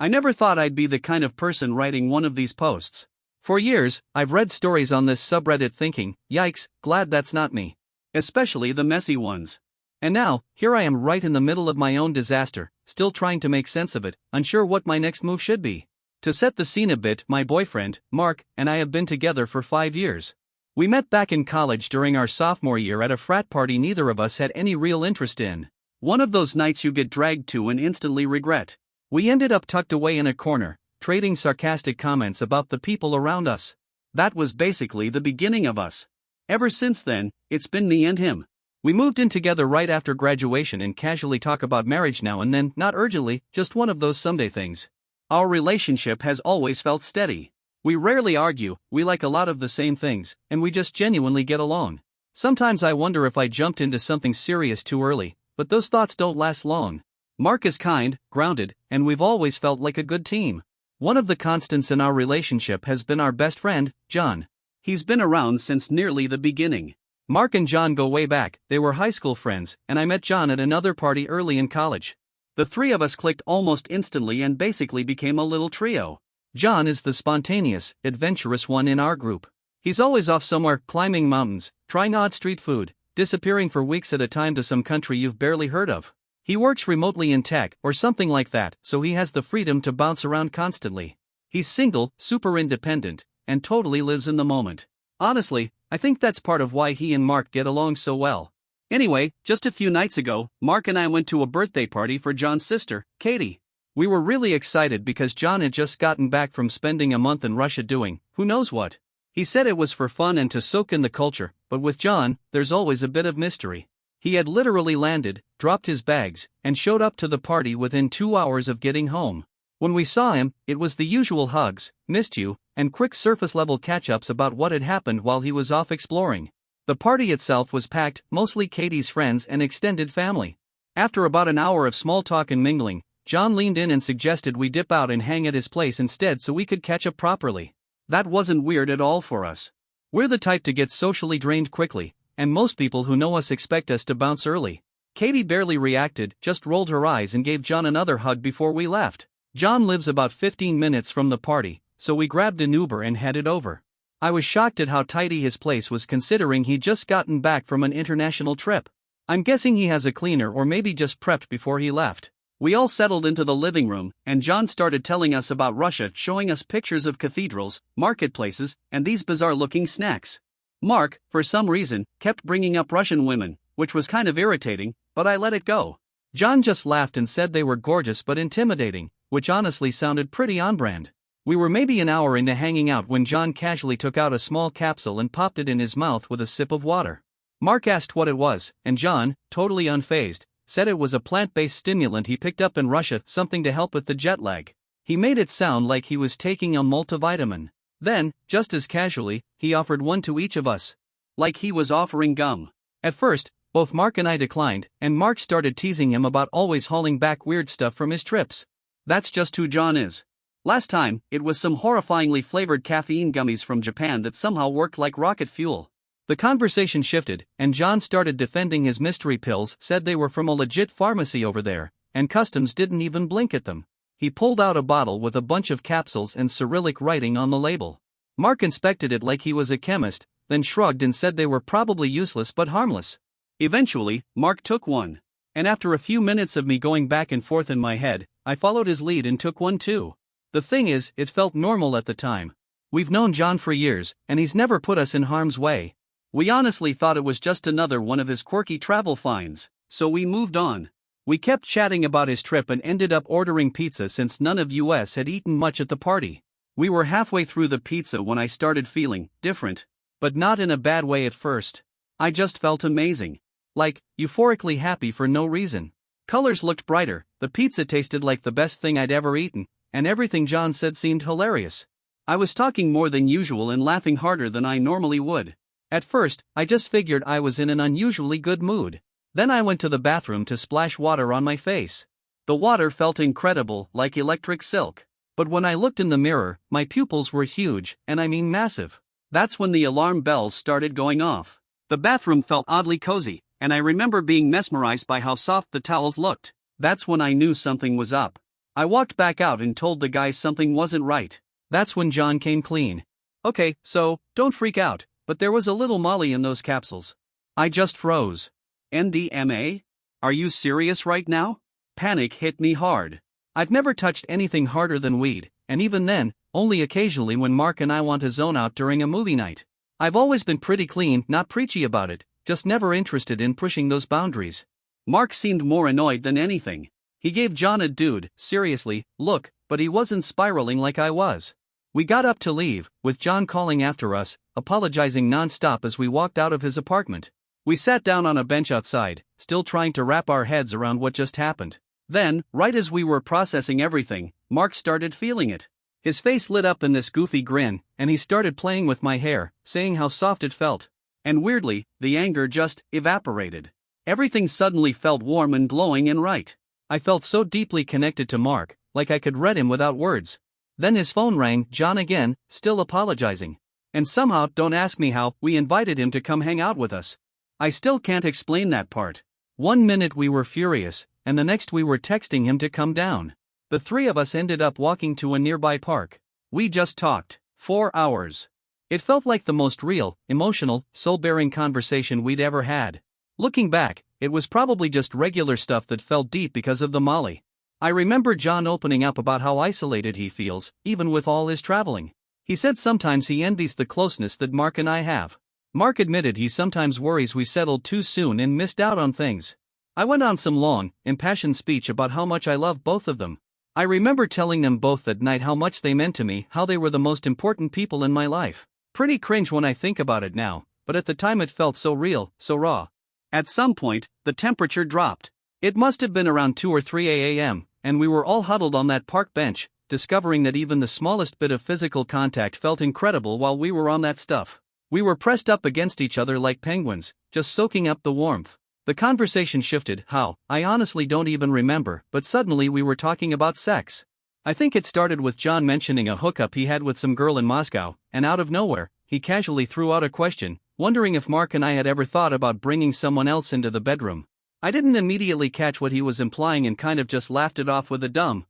I never thought I'd be the kind of person writing one of these posts. For years, I've read stories on this subreddit thinking, yikes, glad that's not me. Especially the messy ones. And now, here I am right in the middle of my own disaster, still trying to make sense of it, unsure what my next move should be. To set the scene a bit, my boyfriend, Mark, and I have been together for 5 years. We met back in college during our sophomore year at a frat party neither of us had any real interest in. One of those nights you get dragged to and instantly regret. We ended up tucked away in a corner, trading sarcastic comments about the people around us. That was basically the beginning of us. Ever since then, it's been me and him. We moved in together right after graduation and casually talk about marriage now and then, not urgently, just one of those someday things. Our relationship has always felt steady. We rarely argue, we like a lot of the same things, and we just genuinely get along. Sometimes I wonder if I jumped into something serious too early, but those thoughts don't last long. Mark is kind, grounded, and we've always felt like a good team. One of the constants in our relationship has been our best friend, John. He's been around since nearly the beginning. Mark and John go way back, they were high school friends, and I met John at another party early in college. The three of us clicked almost instantly and basically became a little trio. John is the spontaneous, adventurous one in our group. He's always off somewhere, climbing mountains, trying odd street food, disappearing for weeks at a time to some country you've barely heard of. He works remotely in tech or something like that, so he has the freedom to bounce around constantly. He's single, super independent, and totally lives in the moment. Honestly, I think that's part of why he and Mark get along so well. Anyway, just a few nights ago, Mark and I went to a birthday party for John's sister, Katie. We were really excited because John had just gotten back from spending a month in Russia doing who knows what. He said it was for fun and to soak in the culture, but with John, there's always a bit of mystery. He had literally landed, dropped his bags, and showed up to the party within 2 hours of getting home. When we saw him, it was the usual hugs, missed you, and quick surface-level catch-ups about what had happened while he was off exploring. The party itself was packed, mostly Katie's friends and extended family. After about an hour of small talk and mingling, John leaned in and suggested we dip out and hang at his place instead so we could catch up properly. That wasn't weird at all for us. We're the type to get socially drained quickly, and most people who know us expect us to bounce early. Katie barely reacted, just rolled her eyes and gave John another hug before we left. John lives about 15 minutes from the party, so we grabbed an Uber and headed over. I was shocked at how tidy his place was considering he'd just gotten back from an international trip. I'm guessing he has a cleaner or maybe just prepped before he left. We all settled into the living room, and John started telling us about Russia, showing us pictures of cathedrals, marketplaces, and these bizarre-looking snacks. Mark, for some reason, kept bringing up Russian women, which was kind of irritating, but I let it go. John just laughed and said they were gorgeous but intimidating, which honestly sounded pretty on-brand. We were maybe an hour into hanging out when John casually took out a small capsule and popped it in his mouth with a sip of water. Mark asked what it was, and John, totally unfazed, said it was a plant-based stimulant he picked up in Russia, something to help with the jet lag. He made it sound like he was taking a multivitamin. Then, just as casually, he offered one to each of us. Like he was offering gum. At first, both Mark and I declined, and Mark started teasing him about always hauling back weird stuff from his trips. That's just who John is. Last time, it was some horrifyingly flavored caffeine gummies from Japan that somehow worked like rocket fuel. The conversation shifted, and John started defending his mystery pills, said they were from a legit pharmacy over there, and customs didn't even blink at them. He pulled out a bottle with a bunch of capsules and Cyrillic writing on the label. Mark inspected it like he was a chemist, then shrugged and said they were probably useless but harmless. Eventually, Mark took one. And after a few minutes of me going back and forth in my head, I followed his lead and took one too. The thing is, it felt normal at the time. We've known John for years, and he's never put us in harm's way. We honestly thought it was just another one of his quirky travel finds, so we moved on. We kept chatting about his trip and ended up ordering pizza since none of us had eaten much at the party. We were halfway through the pizza when I started feeling different, but not in a bad way at first. I just felt amazing. Like, euphorically happy for no reason. Colors looked brighter, the pizza tasted like the best thing I'd ever eaten, and everything John said seemed hilarious. I was talking more than usual and laughing harder than I normally would. At first, I just figured I was in an unusually good mood. Then I went to the bathroom to splash water on my face. The water felt incredible, like electric silk. But when I looked in the mirror, my pupils were huge, and I mean massive. That's when the alarm bells started going off. The bathroom felt oddly cozy, and I remember being mesmerized by how soft the towels looked. That's when I knew something was up. I walked back out and told the guy something wasn't right. That's when John came clean. Okay, so, don't freak out, but there was a little Molly in those capsules. I just froze. MDMA? Are you serious right now? Panic hit me hard. I've never touched anything harder than weed, and even then, only occasionally when Mark and I want to zone out during a movie night. I've always been pretty clean, not preachy about it, just never interested in pushing those boundaries. Mark seemed more annoyed than anything. He gave John a dude, seriously, look, but he wasn't spiraling like I was. We got up to leave, with John calling after us, apologizing non-stop as we walked out of his apartment. We sat down on a bench outside, still trying to wrap our heads around what just happened. Then, right as we were processing everything, Mark started feeling it. His face lit up in this goofy grin, and he started playing with my hair, saying how soft it felt. And weirdly, the anger just evaporated. Everything suddenly felt warm and glowing and right. I felt so deeply connected to Mark, like I could read him without words. Then his phone rang, John again, still apologizing. And somehow, don't ask me how, we invited him to come hang out with us. I still can't explain that part. 1 minute we were furious, and the next we were texting him to come down. The three of us ended up walking to a nearby park. We just talked. 4 hours. It felt like the most real, emotional, soul-bearing conversation we'd ever had. Looking back, it was probably just regular stuff that felt deep because of the Molly. I remember John opening up about how isolated he feels, even with all his traveling. He said sometimes he envies the closeness that Mark and I have. Mark admitted he sometimes worries we settled too soon and missed out on things. I went on some long, impassioned speech about how much I love both of them. I remember telling them both that night how much they meant to me, how they were the most important people in my life. Pretty cringe when I think about it now, but at the time it felt so real, so raw. At some point, the temperature dropped. It must have been around 2 or 3 a.m., and we were all huddled on that park bench, discovering that even the smallest bit of physical contact felt incredible while we were on that stuff. We were pressed up against each other like penguins, just soaking up the warmth. The conversation shifted, how, I honestly don't even remember, but suddenly we were talking about sex. I think it started with John mentioning a hookup he had with some girl in Moscow, and out of nowhere, he casually threw out a question, wondering if Mark and I had ever thought about bringing someone else into the bedroom. I didn't immediately catch what he was implying and kind of just laughed it off with a dumb,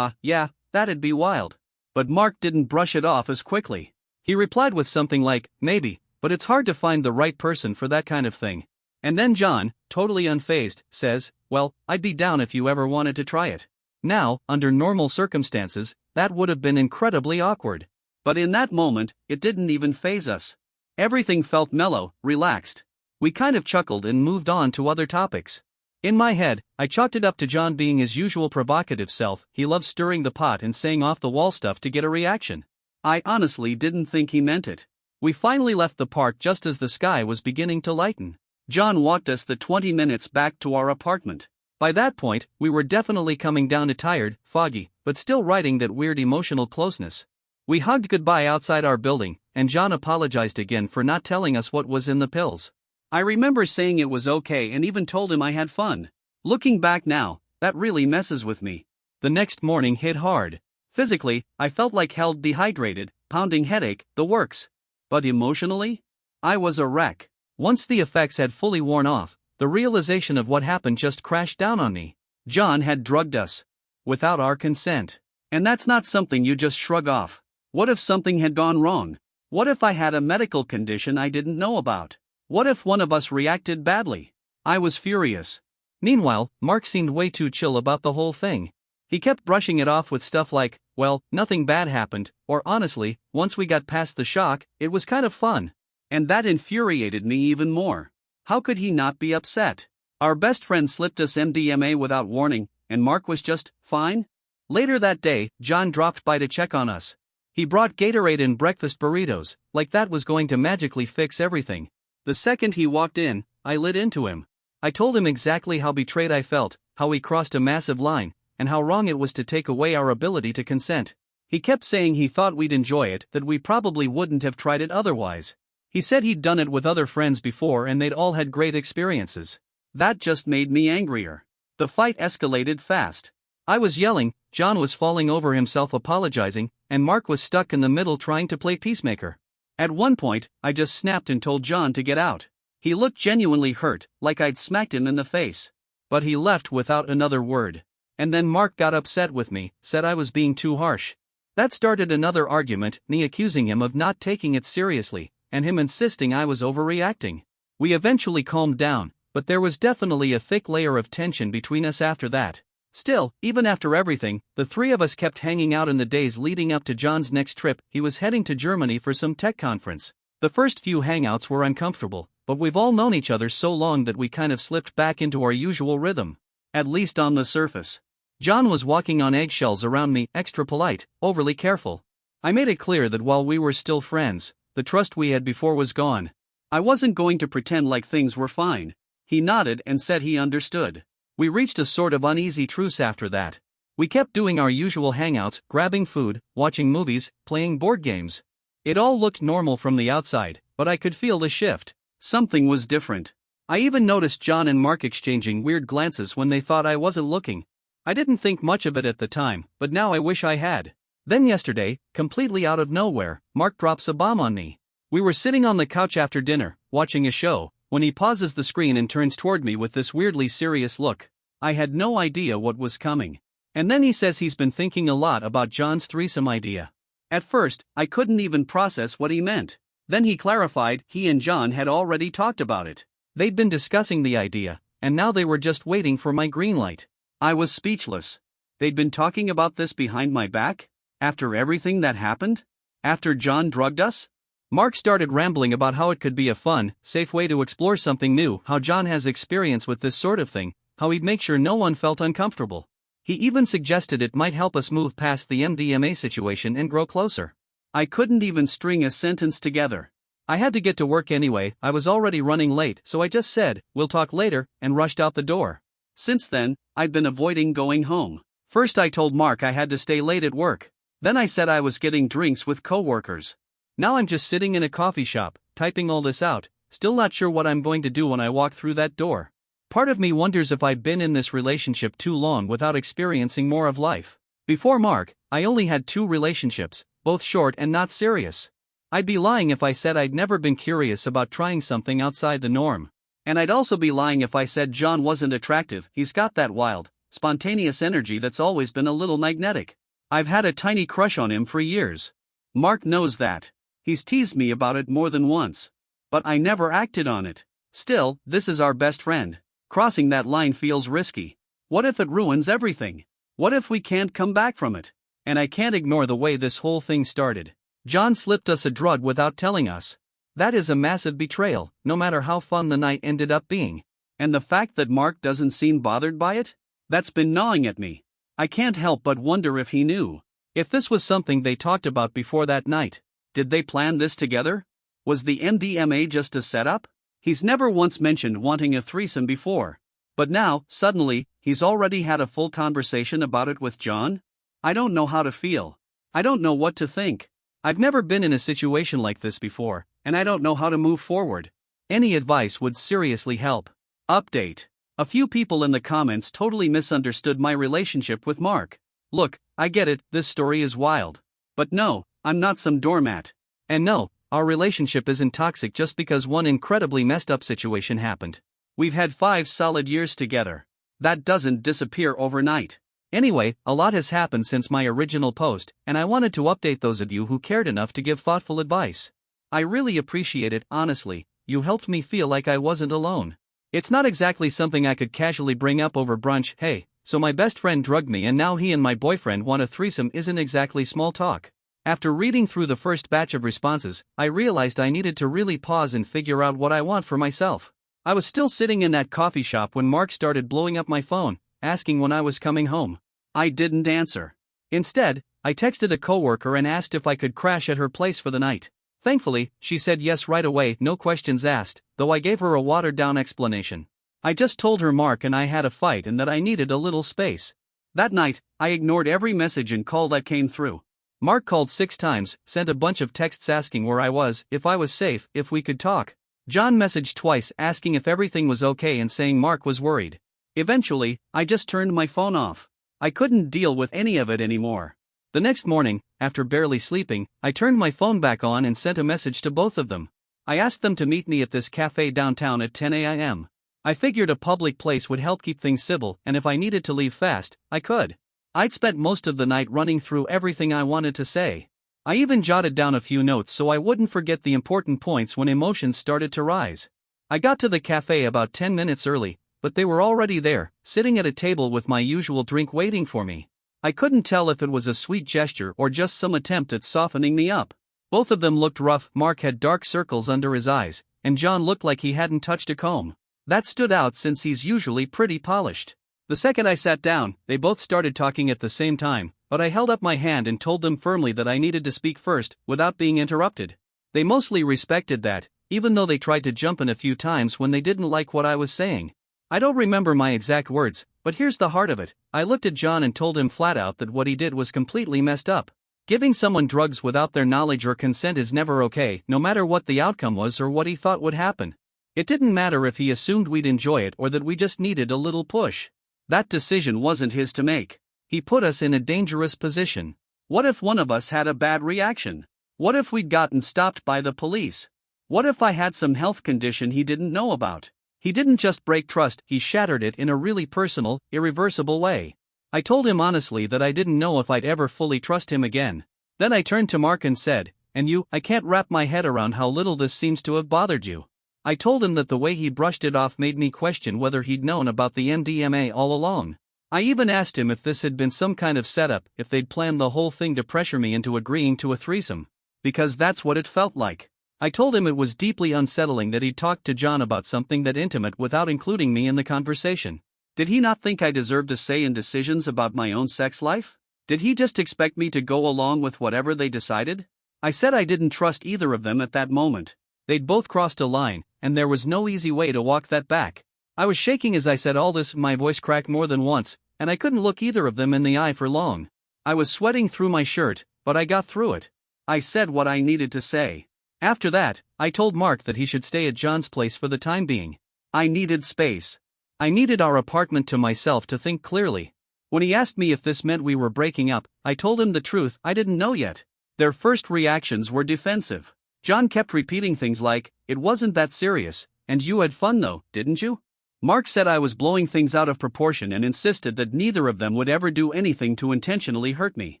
yeah, that'd be wild. But Mark didn't brush it off as quickly. He replied with something like, maybe, but it's hard to find the right person for that kind of thing. And then John, totally unfazed, says, well, I'd be down if you ever wanted to try it. Now, under normal circumstances, that would have been incredibly awkward. But in that moment, it didn't even faze us. Everything felt mellow, relaxed. We kind of chuckled and moved on to other topics. In my head, I chalked it up to John being his usual provocative self. He loves stirring the pot and saying off-the-wall stuff to get a reaction. I honestly didn't think he meant it. We finally left the park just as the sky was beginning to lighten. John walked us the 20 minutes back to our apartment. By that point, we were definitely coming down to tired, foggy, but still riding that weird emotional closeness. We hugged goodbye outside our building, and John apologized again for not telling us what was in the pills. I remember saying it was okay and even told him I had fun. Looking back now, that really messes with me. The next morning hit hard. Physically, I felt like hell, dehydrated, pounding headache, the works. But emotionally? I was a wreck. Once the effects had fully worn off, the realization of what happened just crashed down on me. John had drugged us. Without our consent. And that's not something you just shrug off. What if something had gone wrong? What if I had a medical condition I didn't know about? What if one of us reacted badly? I was furious. Meanwhile, Mark seemed way too chill about the whole thing. He kept brushing it off with stuff like, well, nothing bad happened, or honestly, once we got past the shock, it was kind of fun. And that infuriated me even more. How could he not be upset? Our best friend slipped us MDMA without warning, and Mark was just fine? Later that day, John dropped by to check on us. He brought Gatorade and breakfast burritos, like that was going to magically fix everything. The second he walked in, I lit into him. I told him exactly how betrayed I felt, how we crossed a massive line, and how wrong it was to take away our ability to consent. He kept saying he thought we'd enjoy it, that we probably wouldn't have tried it otherwise. He said he'd done it with other friends before and they'd all had great experiences. That just made me angrier. The fight escalated fast. I was yelling, John was falling over himself apologizing, and Mark was stuck in the middle trying to play peacemaker. At one point, I just snapped and told John to get out. He looked genuinely hurt, like I'd smacked him in the face. But he left without another word. And then Mark got upset with me, said I was being too harsh. That started another argument, me accusing him of not taking it seriously, and him insisting I was overreacting. We eventually calmed down, but there was definitely a thick layer of tension between us after that. Still, even after everything, the three of us kept hanging out in the days leading up to John's next trip. He was heading to Germany for some tech conference. The first few hangouts were uncomfortable, but we've all known each other so long that we kind of slipped back into our usual rhythm. At least on the surface. John was walking on eggshells around me, extra polite, overly careful. I made it clear that while we were still friends, the trust we had before was gone. I wasn't going to pretend like things were fine. He nodded and said he understood. We reached a sort of uneasy truce after that. We kept doing our usual hangouts, grabbing food, watching movies, playing board games. It all looked normal from the outside, but I could feel the shift. Something was different. I even noticed John and Mark exchanging weird glances when they thought I wasn't looking. I didn't think much of it at the time, but now I wish I had. Then yesterday, completely out of nowhere, Mark drops a bomb on me. We were sitting on the couch after dinner, watching a show, when he pauses the screen and turns toward me with this weirdly serious look. I had no idea what was coming. And then he says he's been thinking a lot about John's threesome idea. At first, I couldn't even process what he meant. Then he clarified he and John had already talked about it. They'd been discussing the idea, and now they were just waiting for my green light. I was speechless. They'd been talking about this behind my back? After everything that happened? After John drugged us? Mark started rambling about how it could be a fun, safe way to explore something new, how John has experience with this sort of thing, how he'd make sure no one felt uncomfortable. He even suggested it might help us move past the MDMA situation and grow closer. I couldn't even string a sentence together. I had to get to work anyway. I was already running late, so I just said, "We'll talk later," and rushed out the door. Since then, I'd been avoiding going home. First I told Mark I had to stay late at work. Then I said I was getting drinks with coworkers. Now I'm just sitting in a coffee shop, typing all this out, still not sure what I'm going to do when I walk through that door. Part of me wonders if I'd been in this relationship too long without experiencing more of life. Before Mark, I only had 2 relationships, both short and not serious. I'd be lying if I said I'd never been curious about trying something outside the norm. And I'd also be lying if I said John wasn't attractive. He's got that wild, spontaneous energy that's always been a little magnetic. I've had a tiny crush on him for years. Mark knows that. He's teased me about it more than once. But I never acted on it. Still, this is our best friend. Crossing that line feels risky. What if it ruins everything? What if we can't come back from it? And I can't ignore the way this whole thing started. John slipped us a drug without telling us. That is a massive betrayal, no matter how fun the night ended up being. And the fact that Mark doesn't seem bothered by it? That's been gnawing at me. I can't help but wonder if he knew. If this was something they talked about before that night. Did they plan this together? Was the MDMA just a setup? He's never once mentioned wanting a threesome before. But now, suddenly, he's already had a full conversation about it with John? I don't know how to feel. I don't know what to think. I've never been in a situation like this before, and I don't know how to move forward. Any advice would seriously help. Update. A few people in the comments totally misunderstood my relationship with Mark. Look, I get it, this story is wild. But no, I'm not some doormat. And no, our relationship isn't toxic just because one incredibly messed up situation happened. We've had 5 solid years together. That doesn't disappear overnight. Anyway, a lot has happened since my original post, and I wanted to update those of you who cared enough to give thoughtful advice. I really appreciate it, honestly. You helped me feel like I wasn't alone. It's not exactly something I could casually bring up over brunch. Hey, so my best friend drugged me and now he and my boyfriend want a threesome isn't exactly small talk. After reading through the first batch of responses, I realized I needed to really pause and figure out what I want for myself. I was still sitting in that coffee shop when Mark started blowing up my phone, asking when I was coming home. I didn't answer. Instead, I texted a coworker and asked if I could crash at her place for the night. Thankfully, she said yes right away, no questions asked, though I gave her a watered-down explanation. I just told her Mark and I had a fight and that I needed a little space. That night, I ignored every message and call that came through. Mark called 6 times, sent a bunch of texts asking where I was, if I was safe, if we could talk. John messaged twice asking if everything was okay and saying Mark was worried. Eventually, I just turned my phone off. I couldn't deal with any of it anymore. The next morning, after barely sleeping, I turned my phone back on and sent a message to both of them. I asked them to meet me at this cafe downtown at 10 a.m. I figured a public place would help keep things civil, and if I needed to leave fast, I could. I'd spent most of the night running through everything I wanted to say. I even jotted down a few notes so I wouldn't forget the important points when emotions started to rise. I got to the cafe about 10 minutes early, but they were already there, sitting at a table with my usual drink waiting for me. I couldn't tell if it was a sweet gesture or just some attempt at softening me up. Both of them looked rough. Mark had dark circles under his eyes, and John looked like he hadn't touched a comb. That stood out since he's usually pretty polished. The second I sat down, they both started talking at the same time, but I held up my hand and told them firmly that I needed to speak first, without being interrupted. They mostly respected that, even though they tried to jump in a few times when they didn't like what I was saying. I don't remember my exact words, but here's the heart of it. I looked at John and told him flat out that what he did was completely messed up. Giving someone drugs without their knowledge or consent is never okay, no matter what the outcome was or what he thought would happen. It didn't matter if he assumed we'd enjoy it or that we just needed a little push. That decision wasn't his to make. He put us in a dangerous position. What if one of us had a bad reaction? What if we'd gotten stopped by the police? What if I had some health condition he didn't know about? He didn't just break trust, he shattered it in a really personal, irreversible way. I told him honestly that I didn't know if I'd ever fully trust him again. Then I turned to Mark and said, "And you, I can't wrap my head around how little this seems to have bothered you." I told him that the way he brushed it off made me question whether he'd known about the MDMA all along. I even asked him if this had been some kind of setup, if they'd planned the whole thing to pressure me into agreeing to a threesome. Because that's what it felt like. I told him it was deeply unsettling that he'd talked to John about something that intimate without including me in the conversation. Did he not think I deserved a say in decisions about my own sex life? Did he just expect me to go along with whatever they decided? I said I didn't trust either of them at that moment. They'd both crossed a line, and there was no easy way to walk that back. I was shaking as I said all this, my voice cracked more than once, and I couldn't look either of them in the eye for long. I was sweating through my shirt, but I got through it. I said what I needed to say. After that, I told Mark that he should stay at John's place for the time being. I needed space. I needed our apartment to myself to think clearly. When he asked me if this meant we were breaking up, I told him the truth, I didn't know yet. Their first reactions were defensive. John kept repeating things like, "It wasn't that serious, and you had fun though, didn't you?" Mark said I was blowing things out of proportion and insisted that neither of them would ever do anything to intentionally hurt me.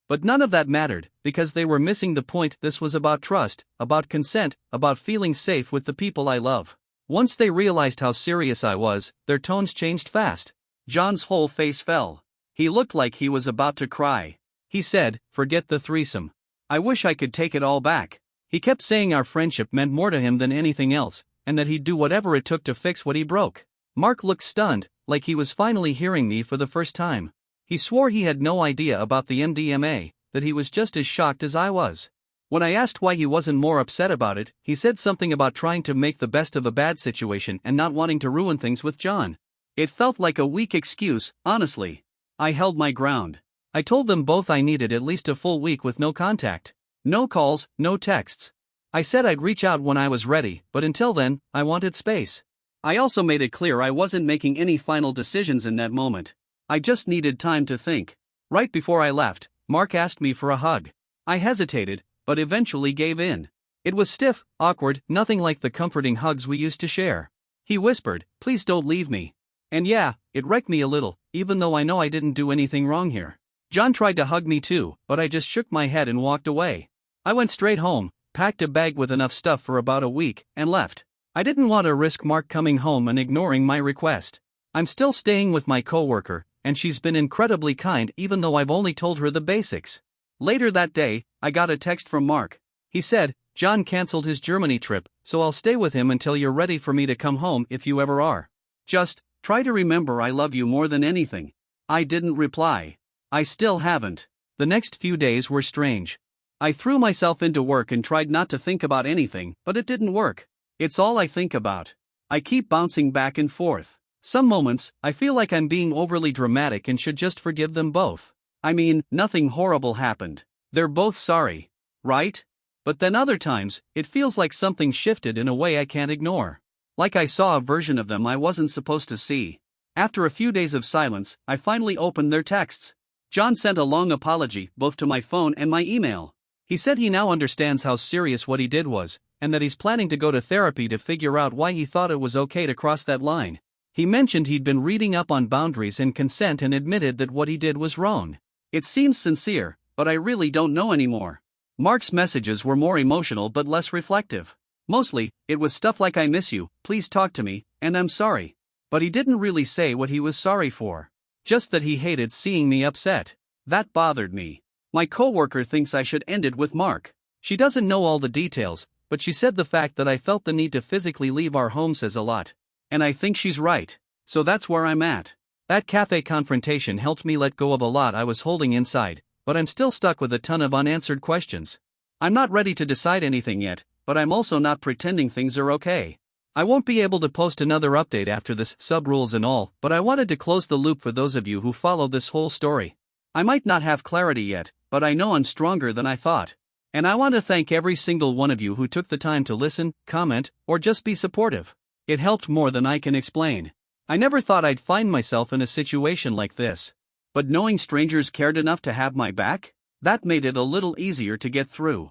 But none of that mattered, because they were missing the point. This was about trust, about consent, about feeling safe with the people I love. Once they realized how serious I was, their tones changed fast. John's whole face fell. He looked like he was about to cry. He said, "Forget the threesome. I wish I could take it all back." He kept saying our friendship meant more to him than anything else, and that he'd do whatever it took to fix what he broke. Mark looked stunned, like he was finally hearing me for the first time. He swore he had no idea about the MDMA, that he was just as shocked as I was. When I asked why he wasn't more upset about it, he said something about trying to make the best of a bad situation and not wanting to ruin things with John. It felt like a weak excuse, honestly. I held my ground. I told them both I needed at least a full week with no contact. No calls, no texts. I said I'd reach out when I was ready, but until then, I wanted space. I also made it clear I wasn't making any final decisions in that moment. I just needed time to think. Right before I left, Mark asked me for a hug. I hesitated, but eventually gave in. It was stiff, awkward, nothing like the comforting hugs we used to share. He whispered, "Please don't leave me." And yeah, it wrecked me a little, even though I know I didn't do anything wrong here. John tried to hug me too, but I just shook my head and walked away. I went straight home, packed a bag with enough stuff for about a week, and left. I didn't want to risk Mark coming home and ignoring my request. I'm still staying with my coworker, and she's been incredibly kind even though I've only told her the basics. Later that day, I got a text from Mark. He said, "John canceled his Germany trip, so I'll stay with him until you're ready for me to come home if you ever are. Just try to remember I love you more than anything." I didn't reply. I still haven't. The next few days were strange. I threw myself into work and tried not to think about anything, but it didn't work. It's all I think about. I keep bouncing back and forth. Some moments, I feel like I'm being overly dramatic and should just forgive them both. I mean, nothing horrible happened. They're both sorry, right? But then other times, it feels like something shifted in a way I can't ignore. Like I saw a version of them I wasn't supposed to see. After a few days of silence, I finally opened their texts. John sent a long apology, both to my phone and my email. He said he now understands how serious what he did was, and that he's planning to go to therapy to figure out why he thought it was okay to cross that line. He mentioned he'd been reading up on boundaries and consent and admitted that what he did was wrong. It seems sincere, but I really don't know anymore. Mark's messages were more emotional but less reflective. Mostly, it was stuff like "I miss you, please talk to me," and "I'm sorry." But he didn't really say what he was sorry for. Just that he hated seeing me upset. That bothered me. My coworker thinks I should end it with Mark. She doesn't know all the details, but she said the fact that I felt the need to physically leave our home says a lot. And I think she's right. So that's where I'm at. That cafe confrontation helped me let go of a lot I was holding inside, but I'm still stuck with a ton of unanswered questions. I'm not ready to decide anything yet, but I'm also not pretending things are okay. I won't be able to post another update after this, sub rules and all, but I wanted to close the loop for those of you who follow this whole story. I might not have clarity yet, but I know I'm stronger than I thought. And I want to thank every single one of you who took the time to listen, comment, or just be supportive. It helped more than I can explain. I never thought I'd find myself in a situation like this. But knowing strangers cared enough to have my back, that made it a little easier to get through.